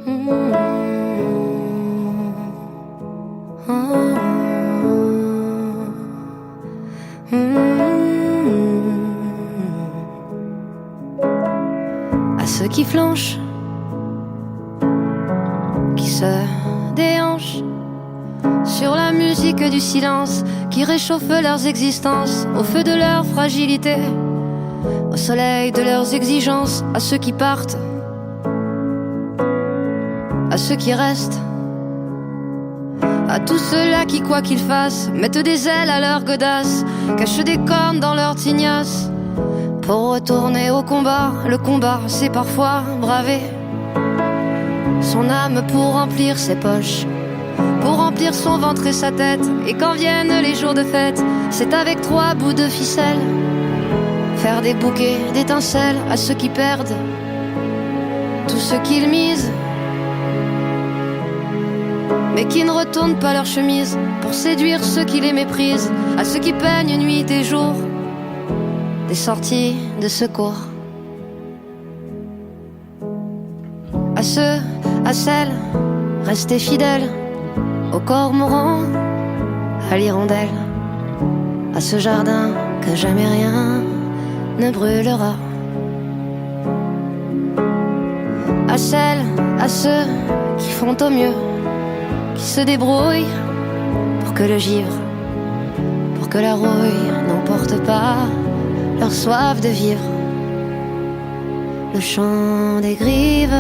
À ceux qui flanchent, qui se déhanchent sur la musique du silence, qui réchauffe leurs existences au feu de leur fragilité, au soleil de leurs exigences. À ceux qui partent, à ceux qui restent, à tous ceux-là qui, quoi qu'ils fassent, mettent des ailes à leur godasse, cachent des cornes dans leur tignasse pour retourner au combat. Le combat, c'est parfois braver son âme pour remplir ses poches, pour remplir son ventre et sa tête. Et quand viennent les jours de fête, c'est avec 3 bouts de ficelle faire des bouquets d'étincelles à ceux qui perdent tout ce qu'ils misent, mais qui ne retournent pas leur chemise pour séduire ceux qui les méprisent. À ceux qui peignent nuit et jour des sorties de secours. À ceux, à celles restés fidèles au cormoran, à l'hirondelle, à ce jardin que jamais rien ne brûlera. À celles, à ceux qui font au mieux, qui se débrouillent pour que le givre, pour que la rouille n'emporte pas leur soif de vivre. Le chant des grives,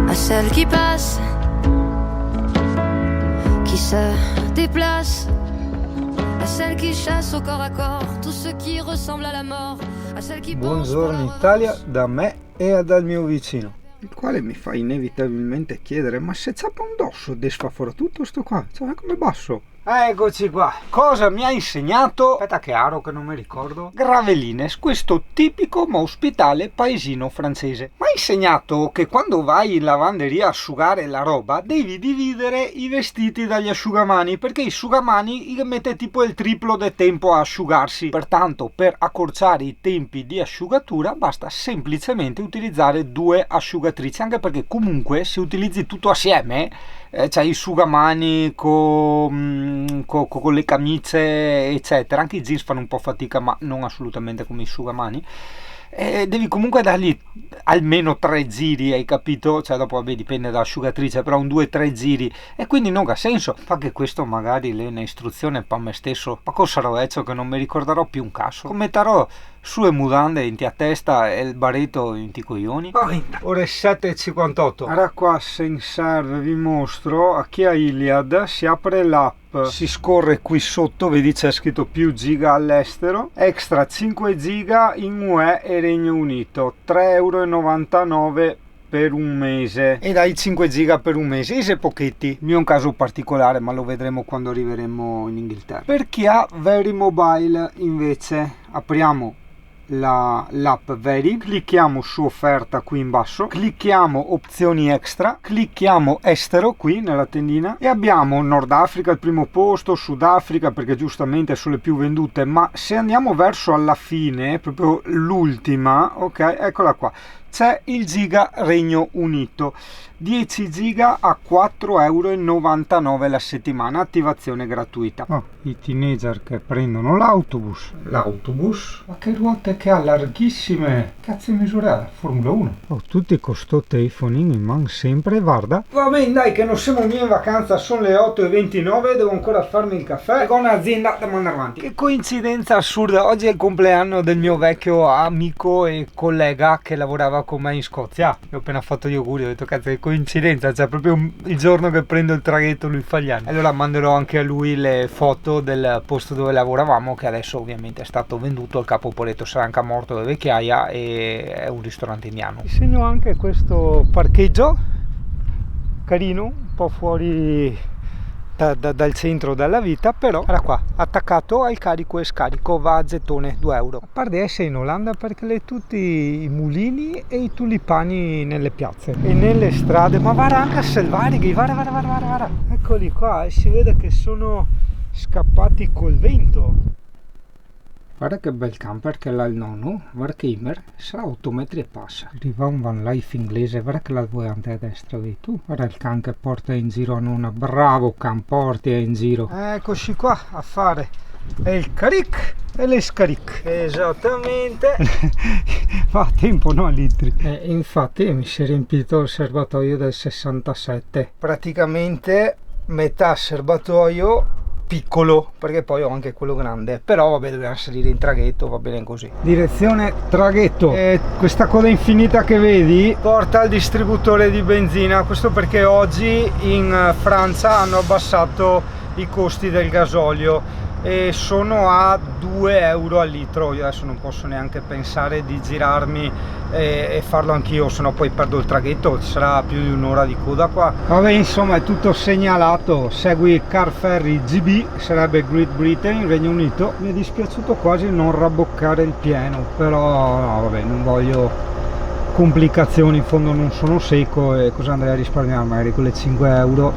à celles qui passent, qui se déplacent, a celle qui chasse au corps à corps tout ce qui ressemble à la mort, a celle qui Buongiorno Italia da me e dal mio vicino, il quale mi fa inevitabilmente chiedere: ma se zappa un dosso desfa fuori tutto sto qua, cioè come basso? Eccoci qua. Cosa mi ha insegnato? Aspetta che aro che non mi ricordo. Gravelines, questo tipico ma ospitale paesino francese. Mi ha insegnato che quando vai in lavanderia a asciugare la roba devi dividere i vestiti dagli asciugamani, perché i asciugamani mette tipo il triplo del tempo a asciugarsi. Pertanto, per accorciare i tempi di asciugatura basta semplicemente utilizzare 2 asciugatrici, anche perché comunque se utilizzi tutto assieme c'hai i asciugamani con le camicie eccetera, anche i jeans fanno un po' fatica ma non assolutamente come i asciugamani, devi comunque dargli almeno 3 giri, hai capito? Cioè dopo vabbè dipende dall'asciugatrice, però un 2-3 giri, e quindi non ha senso. Fa che questo magari le una istruzione per me stesso, ma cosa sarò hecho che non mi ricorderò più un caso, commenterò sue mudande in a testa e il baretto in ti coglioni. Ore 7:58. Ora qua senza vi mostro, a chi ha Iliad si apre l'app, si scorre qui sotto, vedi c'è scritto più giga all'estero, extra 5 giga in UE e Regno Unito, 3,99 € per un mese, e dai 5 giga per un mese, e se pochetti. Il mio è un caso particolare ma lo vedremo quando arriveremo in Inghilterra. Per chi ha Very Mobile invece apriamo l'app Very, clicchiamo su offerta qui in basso, clicchiamo opzioni extra, clicchiamo estero qui nella tendina e abbiamo Nord Africa al primo posto, Sudafrica perché giustamente sono le più vendute, ma se andiamo verso alla fine, proprio l'ultima, ok, eccola qua, c'è il giga Regno Unito, 10 giga a 4,99 € la settimana, attivazione gratuita. I teenager che prendono l'autobus, ma che ruote che ha, larghissime, cazzo misurata, Formula 1. Tutti con sto telefono in mano sempre, guarda. Va bene dai che non siamo mica in vacanza, sono le 8:29, devo ancora farmi il caffè, con un'azienda da mandare avanti. Che coincidenza assurda, oggi è il compleanno del mio vecchio amico e collega che lavorava con me in Scozia. Gli ho appena fatto gli auguri, ho detto cazzo che coincidenza, cioè proprio il giorno che prendo il traghetto lui fa gli anni. Allora manderò anche a lui le foto del posto dove lavoravamo, che adesso ovviamente è stato venduto, il capopoletto sarà anche morto da vecchiaia e è un ristorante indiano. Vi segno anche questo parcheggio carino, un po' fuori staccata dal centro della vita, però era qua, attaccato al carico e scarico, va a gettone, 2 euro. A parte essere in Olanda perché le tutti i mulini e i tulipani nelle piazze e nelle strade, ma guarda anche a Selvarighi, guarda, eccoli qua, e si vede che sono scappati col vento. Guarda che bel camper che l'ha il nonno, guarda che Imer, sarà 8 metri e passa. Arriva un van life inglese, guarda che la volante a destra, vedi tu? Guarda il can che porta in giro a nonna, bravo can, porti in giro. Eccoci qua a fare il caric e le scaric. Esattamente. Va a tempo, no, litri. Infatti mi si è riempito il serbatoio del 67. Praticamente metà serbatoio piccolo, perché poi ho anche quello grande, però vabbè, dobbiamo salire in traghetto, va bene così. Direzione traghetto. Questa coda infinita che vedi porta al distributore di benzina, questo perché oggi in Francia hanno abbassato i costi del gasolio e sono a 2 euro al litro. Io adesso non posso neanche pensare di girarmi e farlo anch'io, sennò poi perdo il traghetto, ci sarà più di un'ora di coda qua. Vabbè, insomma è tutto segnalato, segui Car Ferry GB, sarebbe Great Britain, Regno Unito. Mi è dispiaciuto quasi non rabboccare il pieno, però no, vabbè, non voglio complicazioni, in fondo non sono secco e cosa andrei a risparmiare magari quelle 5 euro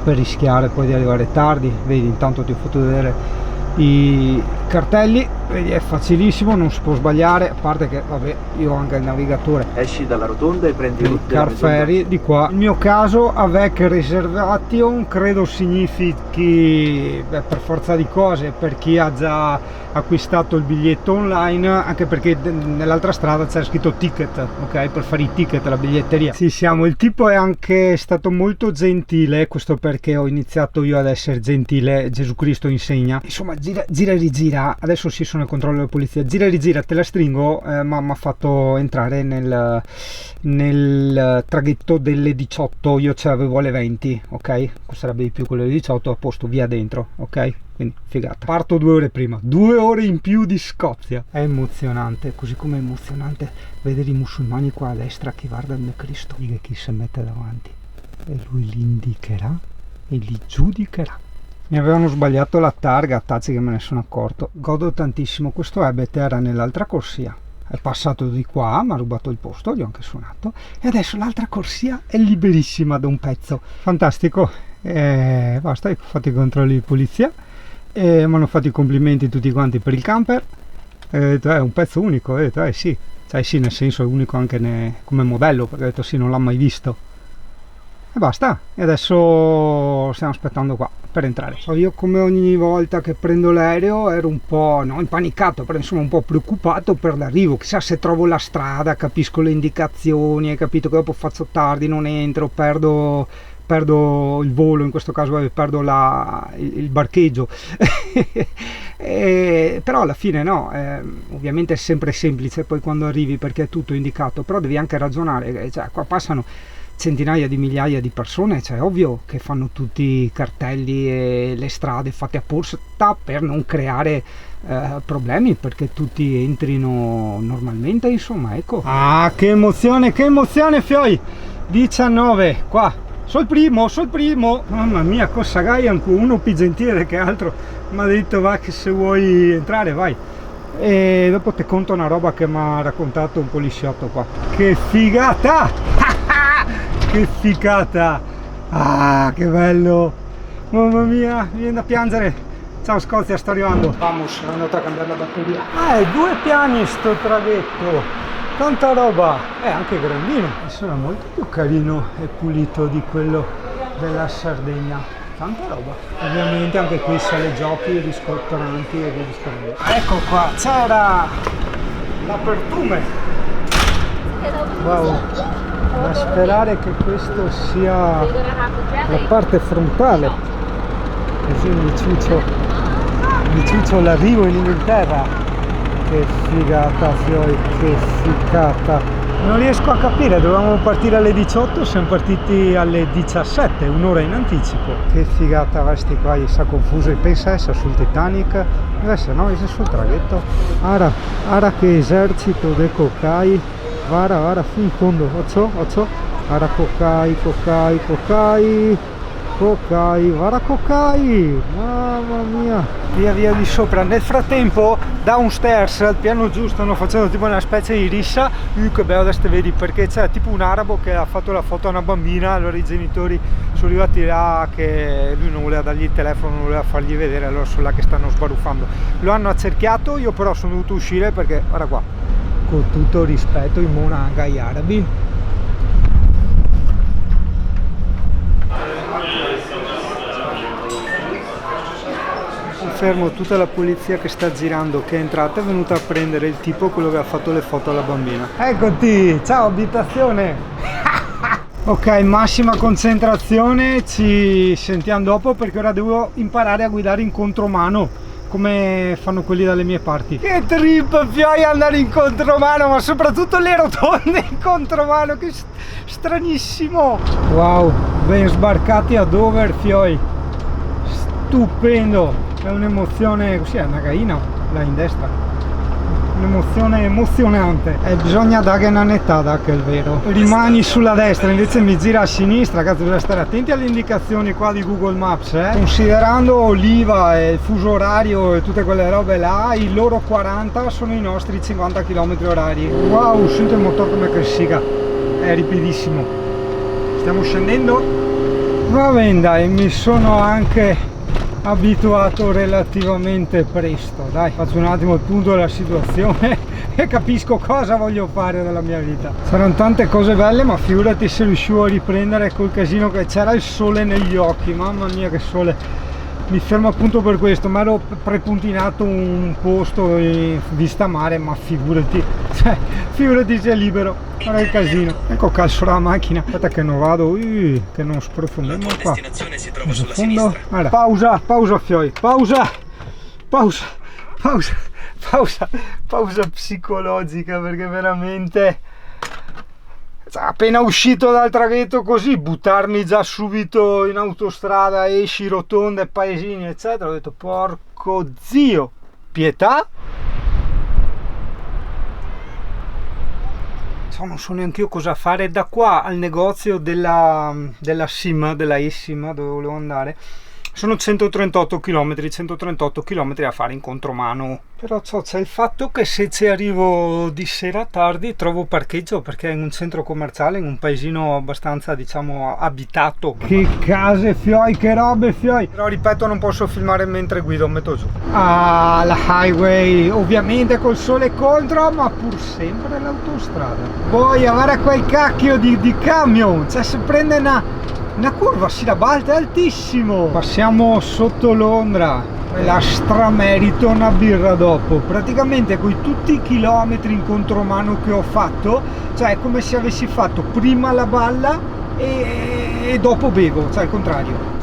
per rischiare poi di arrivare tardi. Vedi, intanto ti ho fatto vedere i cartelli, vedi, è facilissimo, non si può sbagliare, a parte che vabbè, io ho anche il navigatore. Esci dalla rotonda e prendi il Car Ferry di qua. Nel mio caso avec reservation credo significhi, beh, per forza di cose, per chi ha già acquistato il biglietto online, anche perché nell'altra strada c'è scritto ticket, ok, per fare i ticket alla biglietteria. Sì, siamo, il tipo è anche stato molto gentile, questo perché ho iniziato io ad essere gentile, Gesù Cristo insegna. Insomma, gira e rigira, adesso sì, sono il controllo della polizia, gira e rigira, te la stringo, ma mi ha fatto entrare nel traghetto delle 18, io ce l'avevo alle 20, ok, costerebbe di più quello delle 18, a posto via dentro, ok, quindi figata. Parto 2 ore prima, 2 ore in più di Scozia. È emozionante, così come è emozionante vedere i musulmani qua a destra che guardano Cristo, dica chi si mette davanti e lui li indicherà e li giudicherà. Mi avevano sbagliato la targa, tazzi che me ne sono accorto. Godo tantissimo, questo Ebet era nell'altra corsia, è passato di qua, mi ha rubato il posto, gli ho anche suonato e adesso l'altra corsia è liberissima da un pezzo. Fantastico. Basta, ho fatto i controlli di polizia e mi hanno fatto i complimenti tutti quanti per il camper. È un pezzo unico, ho detto sì, cioè sì, nel senso è unico anche come modello, perché ho detto sì, non l'ha mai visto. E basta, e adesso stiamo aspettando qua per entrare. Io, come ogni volta che prendo l'aereo, ero un po', no, impanicato, però insomma un po' preoccupato per l'arrivo, chissà se trovo la strada, capisco le indicazioni, hai capito che dopo faccio tardi, non entro, perdo il volo, in questo caso perdo il barcheggio. Però alla fine no, ovviamente è sempre semplice poi quando arrivi perché è tutto indicato, però devi anche ragionare, cioè qua passano centinaia di migliaia di persone, cioè è ovvio che fanno tutti i cartelli e le strade fatte apposta per non creare problemi, perché tutti entrino normalmente, insomma, ecco. Ah, che emozione fioi! 19 qua, sono il primo, mamma mia, cosa gai, anche uno più gentile che altro mi ha detto va che se vuoi entrare vai. E dopo ti conto una roba che mi ha raccontato un poliziotto qua. Che figata! Che figata! Ah, che bello! Mamma mia, mi viene da piangere! Ciao Scozia, sto arrivando! Vamos, sono andato a cambiare la batteria. È 2 piani sto traghetto! Tanta roba! È anche grandino! Sono molto più carino e pulito di quello della Sardegna. Tanta roba! Ovviamente anche qui sale giochi, ristoranti e via discorrendo. Ecco qua, c'era l'apertume! Wow! Da sperare che questo sia la parte frontale, così mi ciuccio l'arrivo in Inghilterra. Che figata fioi, che figata! Non riesco a capire, dovevamo partire alle 18, siamo partiti alle 17, un'ora in anticipo. Che figata, questi qua, si è confuso e pensa essere sul Titanic, invece no, è sul traghetto. Ara che esercito de cocai. Vara, fin in fondo, occio, ara cocai, Cocai, guarda Cocai, mamma mia, via di sopra. Nel frattempo downstairs al piano giù stanno facendo tipo una specie di rissa. Che bello, adesso vedi, perché c'è tipo un arabo che ha fatto la foto a una bambina, allora i genitori sono arrivati là che lui non voleva dargli il telefono, non voleva fargli vedere, allora sono là che stanno sbaruffando. Lo hanno accerchiato, io però sono dovuto uscire perché, guarda qua, con tutto il rispetto i monanga agli arabi, fermo tutta la polizia che sta girando, che è entrata, è venuta a prendere il tipo, quello che ha fatto le foto alla bambina. Eccoti, ciao abitazione. Ok, massima concentrazione, ci sentiamo dopo perché ora devo imparare a guidare in contromano come fanno quelli dalle mie parti. Che trip, fioi, andare in contromano, ma soprattutto le rotonde in contromano, che stranissimo. Wow, ben sbarcati a Dover, fioi, stupendo. È un'emozione, così è una gaina là in destra, un'emozione emozionante, e bisogna dare una nettata, che è il vero. Rimani sulla destra, invece mi gira a sinistra, cazzo, bisogna stare attenti alle indicazioni qua di Google Maps, considerando l'IVA e il fuso orario e tutte quelle robe là, i loro 40 sono i nostri 50 km orari. Wow, sento il motore come che siga, è ripidissimo. Stiamo scendendo, va bene, dai, mi sono anche abituato relativamente presto. Dai, faccio un attimo il punto della situazione e capisco cosa voglio fare della mia vita. Saranno tante cose belle, ma figurati se riuscivo a riprendere col casino che c'era, il sole negli occhi, mamma mia che sole. Mi fermo appunto per questo, mi ero prepuntinato un posto in vista mare, ma figurati, cioè, figurati se è libero, guarda il casino. Ecco, calcio la macchina, aspetta che non vado, che non sprofondiamo qua. La destinazione si trova sulla sinistra. Allora, pausa fioi, pausa psicologica, perché veramente, appena uscito dal traghetto così, buttarmi già subito in autostrada, esci, rotonde, paesini eccetera, ho detto porco zio, pietà. Non so neanche io cosa fare da qua al negozio della SIM, della eSIM, dove volevo andare. Sono 138 km a fare in contromano. Però c'è il fatto che se ci arrivo di sera tardi trovo parcheggio, perché è in un centro commerciale, in un paesino abbastanza, diciamo, abitato. Che case, fioi, che robe, fioi. Però ripeto, non posso filmare mentre guido, metto giù. Ah, la highway, ovviamente col sole contro, ma pur sempre l'autostrada. Poi guarda quel cacchio di camion, cioè se prende una curva si ribalta, è altissimo. Passiamo sotto Londra, la stramerito una birra dopo. Praticamente con tutti i chilometri in contromano che ho fatto, cioè è come se avessi fatto prima la balla e dopo bevo, cioè il contrario.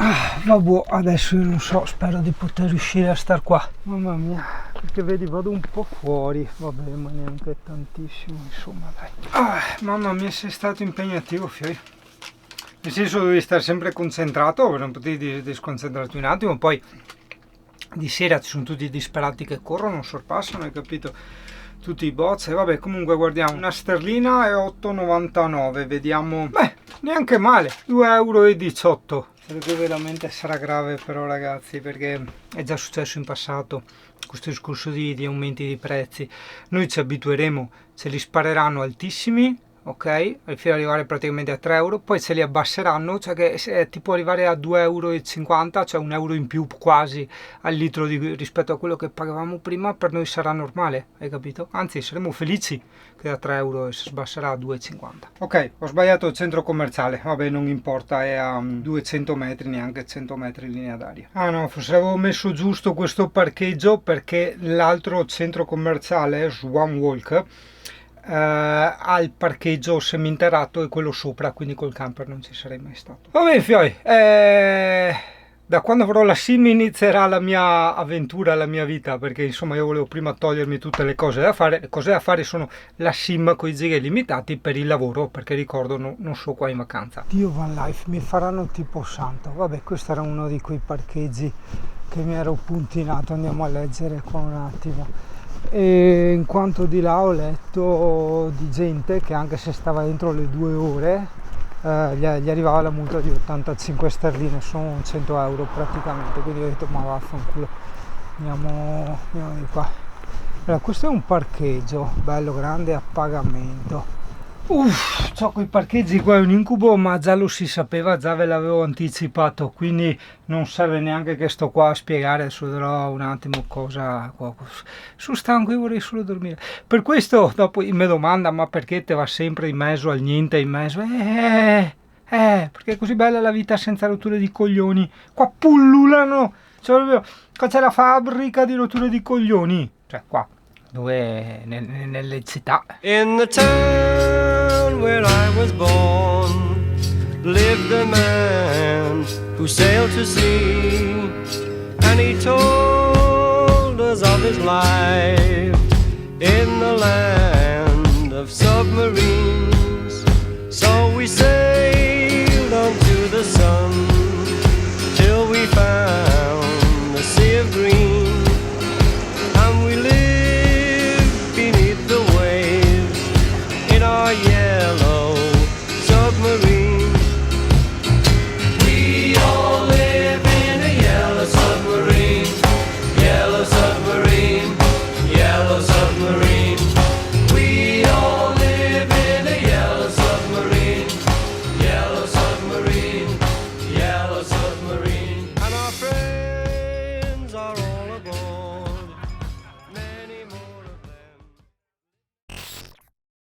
Vabbè, adesso io non so, spero di poter riuscire a star qua. Mamma mia, perché vedi vado un po' fuori, vabbè, ma neanche tantissimo, insomma, dai. Mamma mia, sei stato impegnativo, fioi. Nel senso, devi stare sempre concentrato, non potevi disconcentrarti un attimo. Poi di sera ci sono tutti i disperati che corrono, sorpassano, hai capito? Tutti i bots. E vabbè, comunque guardiamo, una sterlina è 8,99, vediamo, beh, neanche male, 2,18 euro. Perché veramente sarà grave però, ragazzi, perché è già successo in passato questo discorso di aumenti di prezzi. Noi ci abitueremo, se li spareranno altissimi, ok, fino ad arrivare praticamente a 3 euro, poi se li abbasseranno, cioè che è tipo arrivare a 2,50 euro, cioè un euro in più quasi al litro rispetto a quello che pagavamo prima, per noi sarà normale, hai capito? Anzi, saremo felici che da 3 euro si sbasserà a 2,50. Ok, ho sbagliato il centro commerciale, vabbè, non importa, è a 200 metri, neanche 100 metri in linea d'aria. Ah no, forse avevo messo giusto questo parcheggio, perché l'altro centro commerciale, Swan Walk, al parcheggio seminterrato e quello sopra, quindi col camper non ci sarei mai stato. Va bene, fioi, da quando avrò la SIM inizierà la mia avventura, la mia vita, perché insomma io volevo prima togliermi tutte le cose da fare. Le cose da fare sono la SIM con i giri limitati per il lavoro, perché ricordo non sono qua in vacanza. Dio, van life, mi faranno tipo santo. Vabbè, questo era uno di quei parcheggi che mi ero puntinato. Andiamo a leggere qua un attimo. E in quanto di là ho letto di gente che, anche se stava dentro le 2 ore, gli arrivava la multa di 85 sterline, sono 100 euro praticamente, quindi ho detto ma vaffanculo, andiamo di qua. Allora, questo è un parcheggio bello grande a pagamento. C'ho quei parcheggi qua, è un incubo, ma già lo si sapeva, già ve l'avevo anticipato, quindi non serve neanche che sto qua a spiegare. Adesso vedrò un attimo cosa. Sono stanco, io vorrei solo dormire. Per questo dopo mi domanda ma perché te va sempre in mezzo al niente, in mezzo? Perché è così bella la vita senza rotture di coglioni. Qua pullulano, cioè, qua c'è la fabbrica di rotture di coglioni, cioè qua dove nelle città. In the town where I was born lived a man who sailed to sea, and he told us of his life in the land of submarines.